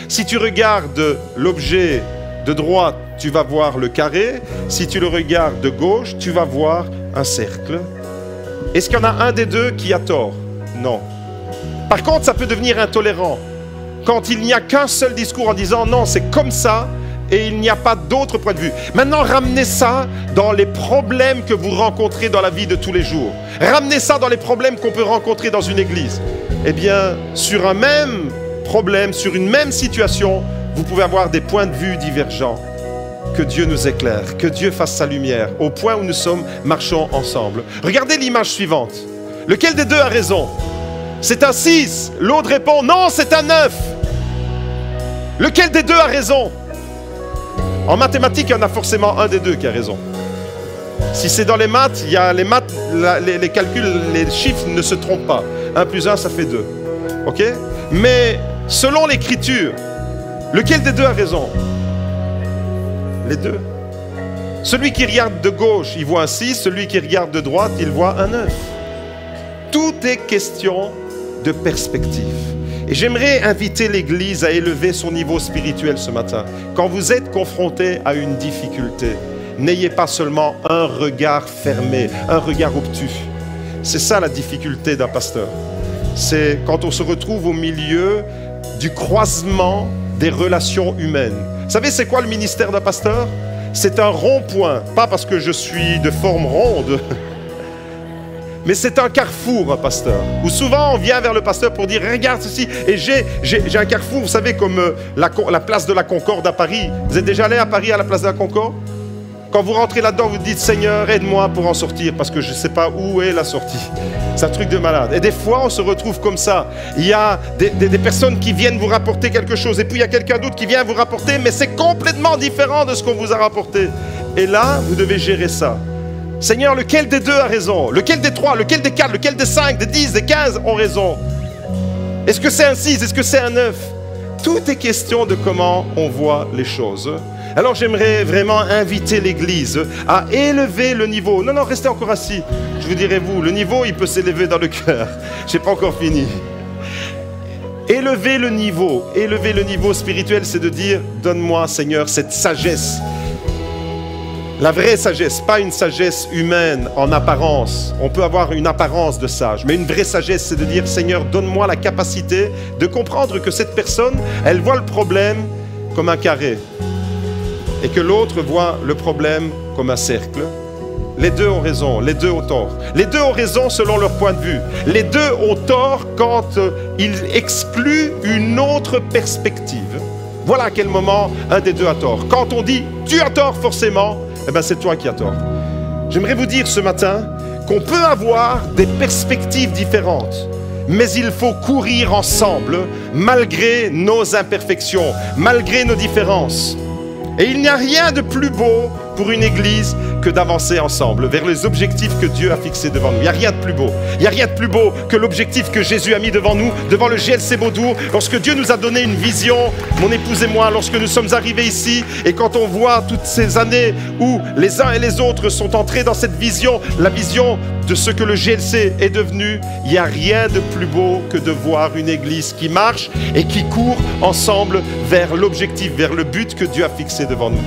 Si tu regardes l'objet de droite, tu vas voir le carré. Si tu le regardes de gauche, tu vas voir un cercle. Est-ce qu'il y en a un des deux qui a tort? Non. Par contre, ça peut devenir intolérant quand il n'y a qu'un seul discours en disant non, c'est comme ça et il n'y a pas d'autre point de vue. Maintenant, ramenez ça dans les problèmes que vous rencontrez dans la vie de tous les jours. Ramenez ça dans les problèmes qu'on peut rencontrer dans une église. Eh bien, sur un même problème, sur une même situation, vous pouvez avoir des points de vue divergents. Que Dieu nous éclaire, que Dieu fasse sa lumière, au point où nous sommes, marchons ensemble. Regardez l'image suivante. Lequel des deux a raison? C'est un 6. L'autre répond non, c'est un 9. Lequel des deux a raison? En mathématiques, il y en a forcément un des deux qui a raison. Si c'est dans les maths, il y a les calculs, les chiffres ne se trompent pas. 1 plus 1, ça fait 2. OK? Mais selon l'écriture, lequel des deux a raison? Les deux. Celui qui regarde de gauche, il voit un 6. Celui qui regarde de droite, il voit un 9. Tout est question de perspective. Et j'aimerais inviter l'Église à élever son niveau spirituel ce matin. Quand vous êtes confronté à une difficulté, n'ayez pas seulement un regard fermé, un regard obtus. C'est ça la difficulté d'un pasteur. C'est quand on se retrouve au milieu du croisement des relations humaines. Vous savez, c'est quoi le ministère d'un pasteur? C'est un rond-point. Pas parce que je suis de forme ronde, mais c'est un carrefour, un pasteur. Où souvent on vient vers le pasteur pour dire regarde ceci. Et j'ai un carrefour, vous savez, comme la place de la Concorde à Paris. Vous êtes déjà allé à Paris à la place de la Concorde? Quand vous rentrez là-dedans, vous dites Seigneur, aide-moi pour en sortir, parce que je ne sais pas où est la sortie. C'est un truc de malade. Et des fois, on se retrouve comme ça. Il y a des personnes qui viennent vous rapporter quelque chose, et puis il y a quelqu'un d'autre qui vient vous rapporter, mais c'est complètement différent de ce qu'on vous a rapporté. Et là, vous devez gérer ça. Seigneur, lequel des deux a raison? Lequel des 3, lequel des 4, lequel des 5, des 10, des 15 ont raison? Est-ce que c'est un 6? Est-ce que c'est un 9? Tout est question de comment on voit les choses. Alors j'aimerais vraiment inviter l'Église à élever le niveau. Non, non, restez encore assis. Je vous dirai vous, le niveau, il peut s'élever dans le cœur. Je n'ai pas encore fini. Élever le niveau spirituel, c'est de dire, donne-moi, Seigneur, cette sagesse. La vraie sagesse, pas une sagesse humaine en apparence. On peut avoir une apparence de sage, mais une vraie sagesse, c'est de dire, Seigneur, donne-moi la capacité de comprendre que cette personne, elle voit le problème comme un carré et que l'autre voit le problème comme un cercle. Les deux ont raison, les deux ont tort. Les deux ont raison selon leur point de vue. Les deux ont tort quand ils excluent une autre perspective. Voilà à quel moment un des deux a tort. Quand on dit « tu as tort forcément », eh bien c'est toi qui as tort. J'aimerais vous dire ce matin qu'on peut avoir des perspectives différentes, mais il faut courir ensemble malgré nos imperfections, malgré nos différences. Et il n'y a rien de plus beau pour une église que d'avancer ensemble vers les objectifs que Dieu a fixés devant nous. Il n'y a rien de plus beau. Il n'y a rien de plus beau que l'objectif que Jésus a mis devant nous, devant le GLC Beaudour, lorsque Dieu nous a donné une vision, mon épouse et moi, lorsque nous sommes arrivés ici, et quand on voit toutes ces années où les uns et les autres sont entrés dans cette vision, la vision de ce que le GLC est devenu, il n'y a rien de plus beau que de voir une église qui marche et qui court ensemble vers l'objectif, vers le but que Dieu a fixé devant nous.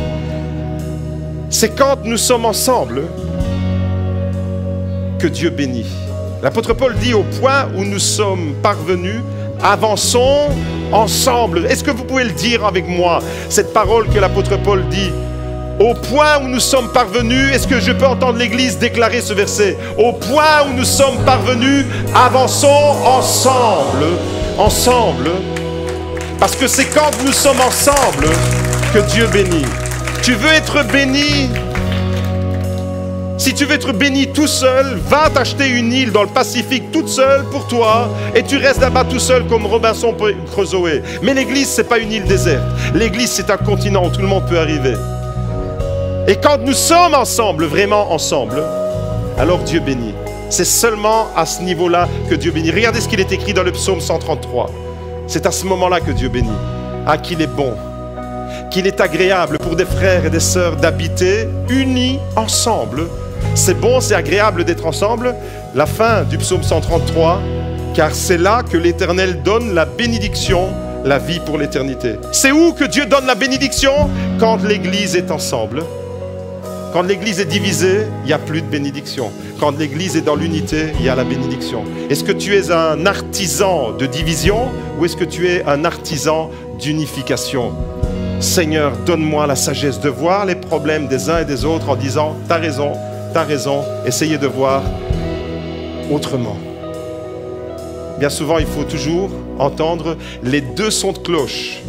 C'est quand nous sommes ensemble que Dieu bénit. L'apôtre Paul dit au point où nous sommes parvenus, avançons ensemble. Est-ce que vous pouvez le dire avec moi, cette parole que l'apôtre Paul dit? Au point où nous sommes parvenus, est-ce que je peux entendre l'Église déclarer ce verset? Au point où nous sommes parvenus, avançons ensemble. Ensemble. Parce que c'est quand nous sommes ensemble que Dieu bénit. Tu veux être béni? Si tu veux être béni tout seul, va t'acheter une île dans le Pacifique toute seule pour toi et tu restes là-bas tout seul comme Robinson Crusoe. Mais l'Église, ce n'est pas une île déserte. L'Église, c'est un continent où tout le monde peut arriver. Et quand nous sommes ensemble, vraiment ensemble, alors Dieu bénit. C'est seulement à ce niveau-là que Dieu bénit. Regardez ce qu'il est écrit dans le psaume 133. C'est à ce moment-là que Dieu bénit. Ah, qu'il est bon, qu'il est agréable pour des frères et des sœurs d'habiter unis ensemble. C'est bon, c'est agréable d'être ensemble. La fin du psaume 133, car c'est là que l'Éternel donne la bénédiction, la vie pour l'éternité. C'est où que Dieu donne la bénédiction? Quand l'Église est ensemble. Quand l'Église est divisée, il n'y a plus de bénédiction. Quand l'Église est dans l'unité, il y a la bénédiction. Est-ce que tu es un artisan de division ou est-ce que tu es un artisan d'unification? Seigneur, donne-moi la sagesse de voir les problèmes des uns et des autres en disant « T'as raison, essayez de voir autrement ». Bien souvent, il faut toujours entendre les deux sons de cloche.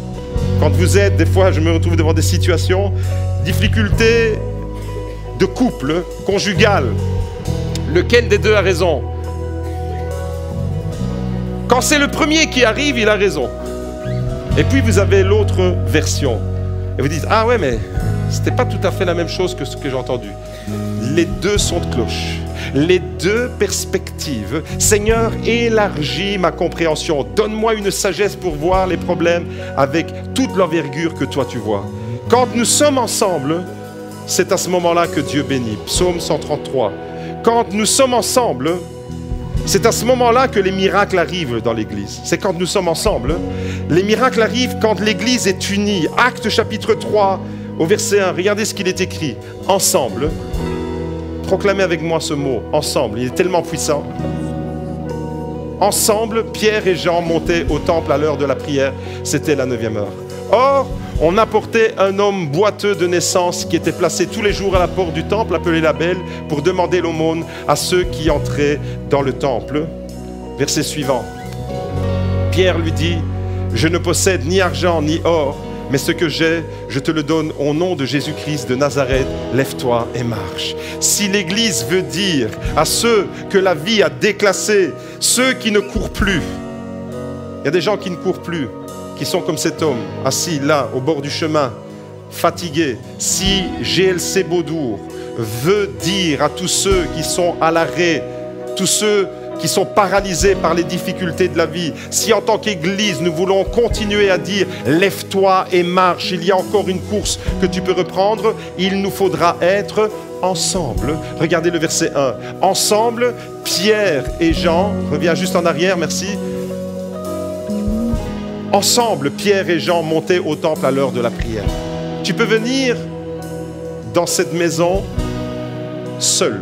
Quand vous êtes, des fois, je me retrouve devant des situations, difficultés de couple, conjugal. Lequel des deux a raison? Quand c'est le premier qui arrive, il a raison. Et puis vous avez l'autre version. Et vous dites, ah ouais, mais c'était pas tout à fait la même chose que ce que j'ai entendu. Les deux sons de cloche, les deux perspectives. Seigneur, élargis ma compréhension. Donne-moi une sagesse pour voir les problèmes avec toute l'envergure que toi tu vois. Quand nous sommes ensemble, c'est à ce moment-là que Dieu bénit. Psaume 133. Quand nous sommes ensemble, c'est à ce moment-là que les miracles arrivent dans l'Église. C'est quand nous sommes ensemble. Les miracles arrivent quand l'Église est unie. Actes chapitre 3, au verset 1. Regardez ce qu'il est écrit. Ensemble. Proclamez avec moi ce mot. Ensemble. Il est tellement puissant. Ensemble, Pierre et Jean montaient au temple à l'heure de la prière. C'était la 9e heure. Or, on apportait un homme boiteux de naissance qui était placé tous les jours à la porte du temple, appelé Label, pour demander l'aumône à ceux qui entraient dans le temple. Verset suivant. Pierre lui dit, « Je ne possède ni argent ni or, mais ce que j'ai, je te le donne au nom de Jésus-Christ de Nazareth, lève-toi et marche. » Si l'Église veut dire à ceux que la vie a déclassés, ceux qui ne courent plus, il y a des gens qui ne courent plus, qui sont comme cet homme, assis là, au bord du chemin, fatigué. Si GLC Beaudour veut dire à tous ceux qui sont à l'arrêt, tous ceux qui sont paralysés par les difficultés de la vie, si en tant qu'Église, nous voulons continuer à dire « Lève-toi et marche, il y a encore une course que tu peux reprendre », il nous faudra être ensemble. Regardez le verset 1. Ensemble, Pierre et Jean, reviens juste en arrière, merci. Ensemble, Pierre et Jean montaient au temple à l'heure de la prière. Tu peux venir dans cette maison seul,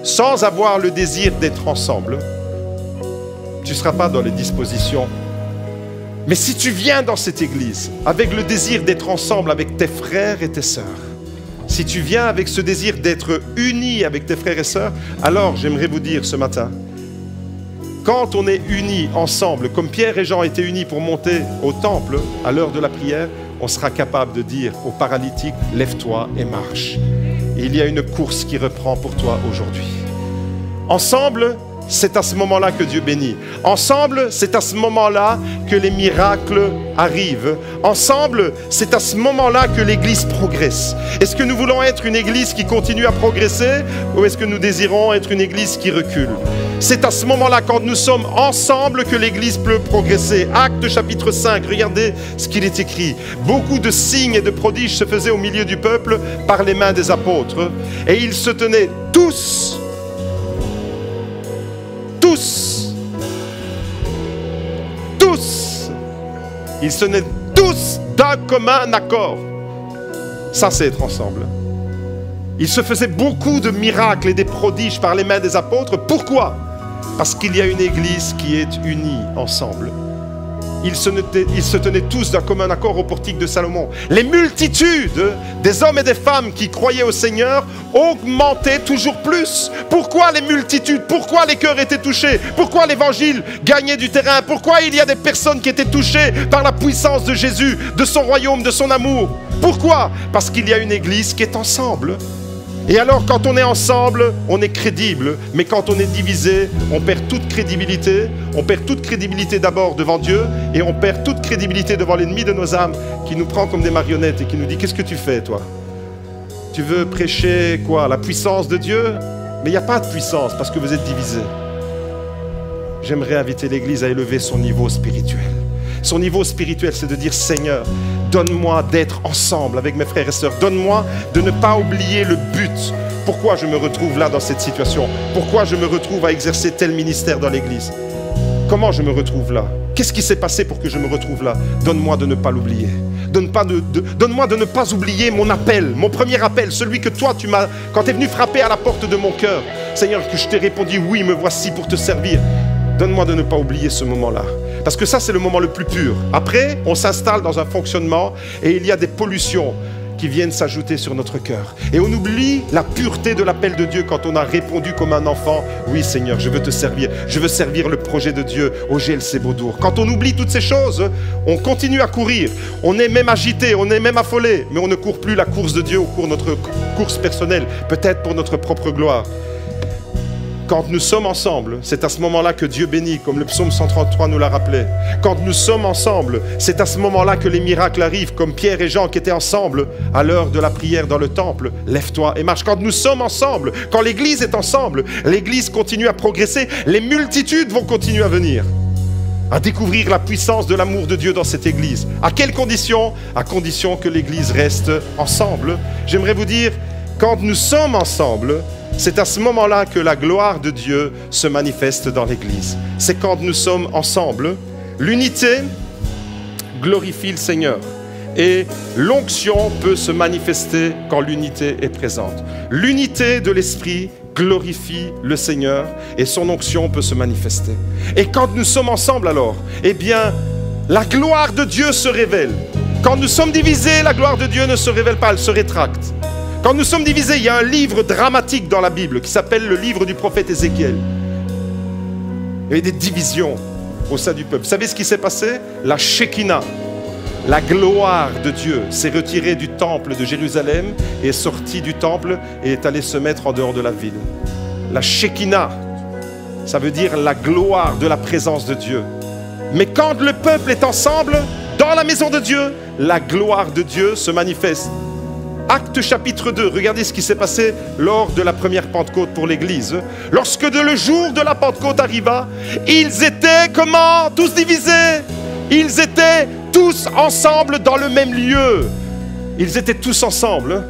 sans avoir le désir d'être ensemble. Tu ne seras pas dans les dispositions. Mais si tu viens dans cette église avec le désir d'être ensemble avec tes frères et tes sœurs, si tu viens avec ce désir d'être unis avec tes frères et sœurs, alors j'aimerais vous dire ce matin, quand on est unis ensemble, comme Pierre et Jean étaient unis pour monter au temple à l'heure de la prière, on sera capable de dire aux paralytiques, lève-toi et marche. Et il y a une course qui reprend pour toi aujourd'hui. Ensemble, c'est à ce moment-là que Dieu bénit. Ensemble, c'est à ce moment-là que les miracles arrivent. Ensemble, c'est à ce moment-là que l'Église progresse. Est-ce que nous voulons être une Église qui continue à progresser ou est-ce que nous désirons être une Église qui recule? C'est à ce moment-là, quand nous sommes ensemble, que l'Église peut progresser. Actes chapitre 5, regardez ce qu'il est écrit. Beaucoup de signes et de prodiges se faisaient au milieu du peuple par les mains des apôtres. Et ils se tenaient tous, ils se tenaient tous d'un commun accord. Ça, c'est être ensemble. Il se faisait beaucoup de miracles et des prodiges par les mains des apôtres. Pourquoi? Parce qu'il y a une Église qui est unie ensemble. Ils se tenaient tous d'un commun accord au portique de Salomon. Les multitudes des hommes et des femmes qui croyaient au Seigneur augmentaient toujours plus. Pourquoi les multitudes? Pourquoi les cœurs étaient touchés? Pourquoi l'Évangile gagnait du terrain? Pourquoi il y a des personnes qui étaient touchées par la puissance de Jésus, de son royaume, de son amour? Pourquoi? Parce qu'il y a une Église qui est ensemble. Et alors, quand on est ensemble, on est crédible. Mais quand on est divisé, on perd toute crédibilité. On perd toute crédibilité d'abord devant Dieu et on perd toute crédibilité devant l'ennemi de nos âmes qui nous prend comme des marionnettes et qui nous dit « Qu'est-ce que tu fais, toi? Tu veux prêcher quoi? La puissance de Dieu? Mais il n'y a pas de puissance parce que vous êtes divisés. » J'aimerais inviter l'Église à élever son niveau spirituel. Son niveau spirituel, c'est de dire « Seigneur, donne-moi d'être ensemble avec mes frères et sœurs. Donne-moi de ne pas oublier le but. Pourquoi je me retrouve là dans cette situation? Pourquoi je me retrouve à exercer tel ministère dans l'Église? Comment je me retrouve là? Qu'est-ce qui s'est passé pour que je me retrouve là? Donne-moi de ne pas l'oublier. Donne-moi de ne pas oublier mon appel, mon premier appel, celui que toi tu m'as, quand tu es venu frapper à la porte de mon cœur. Seigneur, que je t'ai répondu, oui, me voici pour te servir. Donne-moi de ne pas oublier ce moment-là. Parce que ça, c'est le moment le plus pur. Après, on s'installe dans un fonctionnement et il y a des pollutions qui viennent s'ajouter sur notre cœur. Et on oublie la pureté de l'appel de Dieu quand on a répondu comme un enfant. Oui, Seigneur, je veux te servir. Je veux servir le projet de Dieu au GLC Beaudour. Quand on oublie toutes ces choses, on continue à courir. On est même agité, on est même affolé. Mais on ne court plus la course de Dieu, on court notre course personnelle. Peut-être pour notre propre gloire. Quand nous sommes ensemble, c'est à ce moment-là que Dieu bénit, comme le psaume 133 nous l'a rappelé. Quand nous sommes ensemble, c'est à ce moment-là que les miracles arrivent, comme Pierre et Jean qui étaient ensemble à l'heure de la prière dans le temple. Lève-toi et marche. Quand nous sommes ensemble, quand l'Église est ensemble, l'Église continue à progresser, les multitudes vont continuer à venir, à découvrir la puissance de l'amour de Dieu dans cette Église. À quelles conditions? À condition que l'Église reste ensemble. J'aimerais vous dire, quand nous sommes ensemble, c'est à ce moment-là que la gloire de Dieu se manifeste dans l'Église. C'est quand nous sommes ensemble. L'unité glorifie le Seigneur. Et l'onction peut se manifester quand l'unité est présente. L'unité de l'Esprit glorifie le Seigneur et son onction peut se manifester. Et quand nous sommes ensemble alors, eh bien, la gloire de Dieu se révèle. Quand nous sommes divisés, la gloire de Dieu ne se révèle pas, elle se rétracte. Quand nous sommes divisés, il y a un livre dramatique dans la Bible qui s'appelle le livre du prophète Ézéchiel. Il y a eu des divisions au sein du peuple. Vous savez ce qui s'est passé? La Shekinah, la gloire de Dieu, s'est retirée du temple de Jérusalem et est sortie du temple et est allée se mettre en dehors de la ville. La Shekinah, ça veut dire la gloire de la présence de Dieu. Mais quand le peuple est ensemble, dans la maison de Dieu, la gloire de Dieu se manifeste. Actes chapitre 2, regardez ce qui s'est passé lors de la première Pentecôte pour l'Église. Lorsque le jour de la Pentecôte arriva, ils étaient comment? Tous divisés. Ils étaient tous ensemble dans le même lieu. Ils étaient tous ensemble.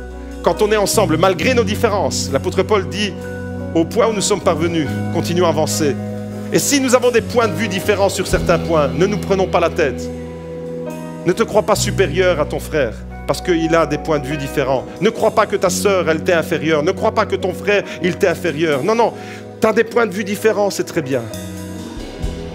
Quand on est ensemble, malgré nos différences, l'apôtre Paul dit, au point où nous sommes parvenus, continuons à avancer. Et si nous avons des points de vue différents sur certains points, ne nous prenons pas la tête. Ne te crois pas supérieur à ton frère parce qu'il a des points de vue différents. Ne crois pas que ta sœur, elle t'est inférieure. Ne crois pas que ton frère, il t'est inférieur. Non, non, tu as des points de vue différents, c'est très bien.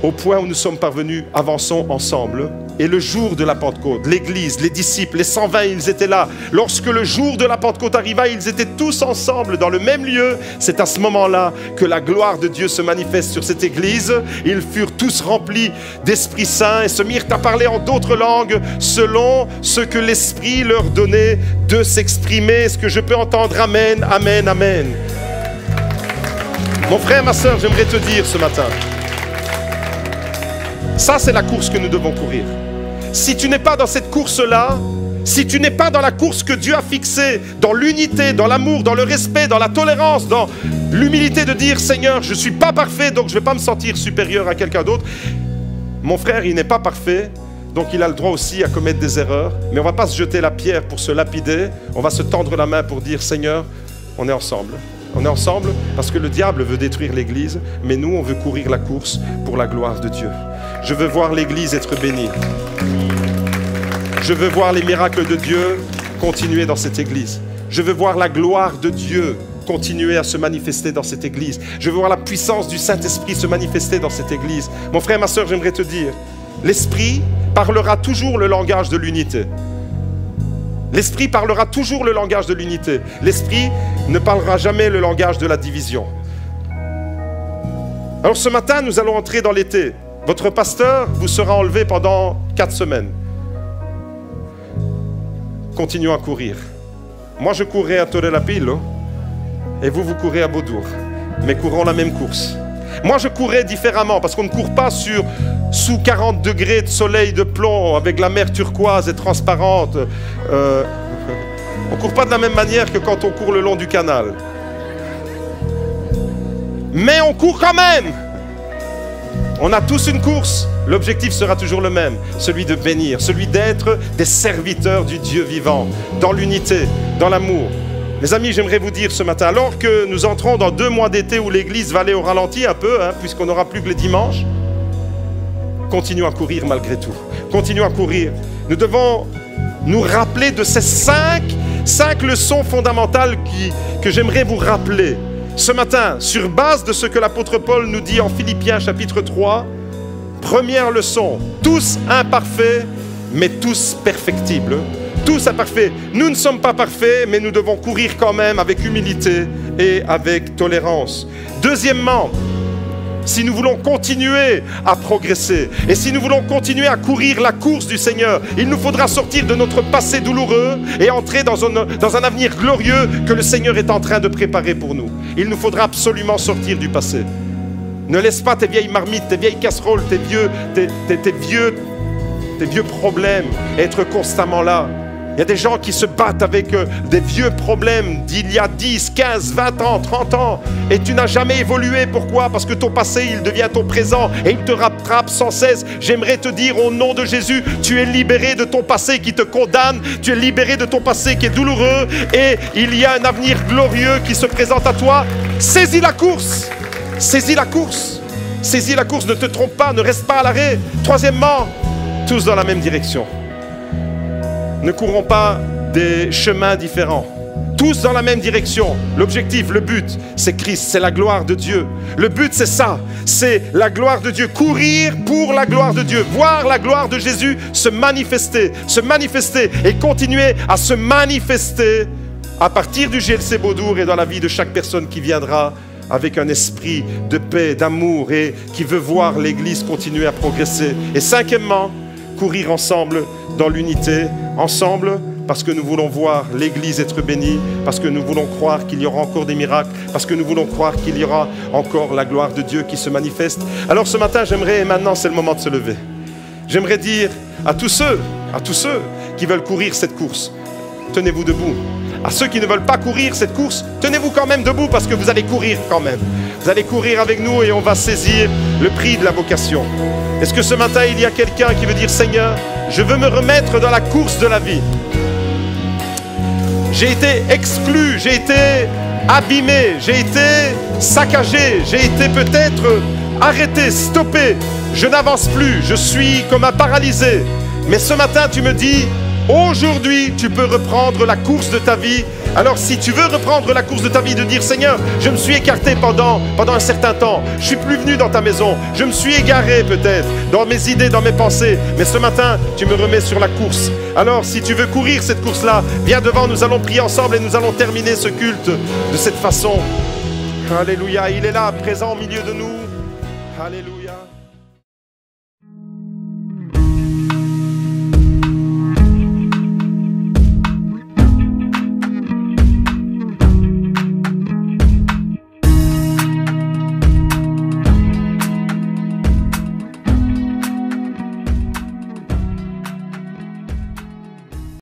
Au point où nous sommes parvenus, avançons ensemble. Et le jour de la Pentecôte, l'Église, les disciples, les 120, ils étaient là. Lorsque le jour de la Pentecôte arriva, ils étaient tous ensemble dans le même lieu. C'est à ce moment-là que la gloire de Dieu se manifeste sur cette Église. Ils furent tous remplis d'Esprit Saint et se mirent à parler en d'autres langues selon ce que l'Esprit leur donnait de s'exprimer. Est-ce que je peux entendre Amen, Amen, Amen? Mon frère, ma soeur, j'aimerais te dire ce matin, ça c'est la course que nous devons courir. Si tu n'es pas dans cette course-là, si tu n'es pas dans la course que Dieu a fixée, dans l'unité, dans l'amour, dans le respect, dans la tolérance, dans l'humilité de dire « Seigneur, je ne suis pas parfait, donc je ne vais pas me sentir supérieur à quelqu'un d'autre. » Mon frère, il n'est pas parfait, donc il a le droit aussi à commettre des erreurs. Mais on ne va pas se jeter la pierre pour se lapider, on va se tendre la main pour dire « Seigneur, on est ensemble. » On est ensemble parce que le diable veut détruire l'Église, mais nous, on veut courir la course pour la gloire de Dieu. Je veux voir l'Église être bénie. Je veux voir les miracles de Dieu continuer dans cette Église. Je veux voir la gloire de Dieu continuer à se manifester dans cette Église. Je veux voir la puissance du Saint-Esprit se manifester dans cette Église. Mon frère, ma soeur, j'aimerais te dire, l'Esprit parlera toujours le langage de l'unité. L'Esprit parlera toujours le langage de l'unité. L'Esprit ne parlera jamais le langage de la division. Alors ce matin, nous allons entrer dans l'été. Votre pasteur vous sera enlevé pendant 4 semaines. Continuons à courir. Moi, je courais à Torrelapillo et vous courez à Beaudour. Mais courons la même course. Moi, je courais différemment parce qu'on ne court pas sous 40 degrés de soleil de plomb avec la mer turquoise et transparente. On ne court pas de la même manière que quand on court le long du canal. Mais on court quand même. On a tous une course. L'objectif sera toujours le même, celui de bénir, celui d'être des serviteurs du Dieu vivant, dans l'unité, dans l'amour. Mes amis, j'aimerais vous dire ce matin, alors que nous entrons dans 2 mois d'été où l'Église va aller au ralenti un peu, puisqu'on n'aura plus que les dimanches, continuons à courir malgré tout. Continuons à courir. Nous devons nous rappeler de ces 5 leçons fondamentales que j'aimerais vous rappeler. Ce matin, sur base de ce que l'apôtre Paul nous dit en Philippiens chapitre 3, première leçon, tous imparfaits, mais tous perfectibles. Tous imparfaits. Nous ne sommes pas parfaits, mais nous devons courir quand même avec humilité et avec tolérance. Deuxièmement, si nous voulons continuer à progresser et si nous voulons continuer à courir la course du Seigneur, il nous faudra sortir de notre passé douloureux et entrer dans un avenir glorieux que le Seigneur est en train de préparer pour nous. Il nous faudra absolument sortir du passé. Ne laisse pas tes vieilles marmites, tes vieilles casseroles, tes vieux problèmes être constamment là. Il y a des gens qui se battent avec des vieux problèmes d'il y a 10, 15, 20 ans, 30 ans. Et tu n'as jamais évolué. Pourquoi? Parce que ton passé, il devient ton présent et il te rattrape sans cesse. J'aimerais te dire au nom de Jésus, tu es libéré de ton passé qui te condamne. Tu es libéré de ton passé qui est douloureux. Et il y a un avenir glorieux qui se présente à toi. Saisis la course. Saisis la course. Saisis la course. Ne te trompe pas. Ne reste pas à l'arrêt. Troisièmement, tous dans la même direction. Ne courons pas des chemins différents. Tous dans la même direction. L'objectif, le but, c'est Christ, c'est la gloire de Dieu. Le but, c'est ça, c'est la gloire de Dieu. Courir pour la gloire de Dieu. Voir la gloire de Jésus se manifester et continuer à se manifester à partir du GLC Beaudour et dans la vie de chaque personne qui viendra avec un esprit de paix, d'amour et qui veut voir l'Église continuer à progresser. Et cinquièmement, courir ensemble dans l'unité, ensemble, parce que nous voulons voir l'Église être bénie, parce que nous voulons croire qu'il y aura encore des miracles, parce que nous voulons croire qu'il y aura encore la gloire de Dieu qui se manifeste. Alors ce matin, j'aimerais, et maintenant c'est le moment de se lever, j'aimerais dire à tous ceux qui veulent courir cette course, tenez-vous debout. À ceux qui ne veulent pas courir cette course, tenez-vous quand même debout parce que vous allez courir quand même. Vous allez courir avec nous et on va saisir le prix de la vocation. Est-ce que ce matin, il y a quelqu'un qui veut dire « Seigneur, je veux me remettre dans la course de la vie. J'ai été exclu, j'ai été abîmé, j'ai été saccagé, j'ai été peut-être arrêté, stoppé. Je n'avance plus, je suis comme un paralysé. Mais ce matin, tu me dis... Aujourd'hui, tu peux reprendre la course de ta vie. Alors si tu veux reprendre la course de ta vie, de dire Seigneur, je me suis écarté pendant un certain temps. Je ne suis plus venu dans ta maison. Je me suis égaré peut-être dans mes idées, dans mes pensées. Mais ce matin, tu me remets sur la course. Alors si tu veux courir cette course-là, viens devant, nous allons prier ensemble et nous allons terminer ce culte de cette façon. Alléluia, il est là, présent au milieu de nous. Alléluia.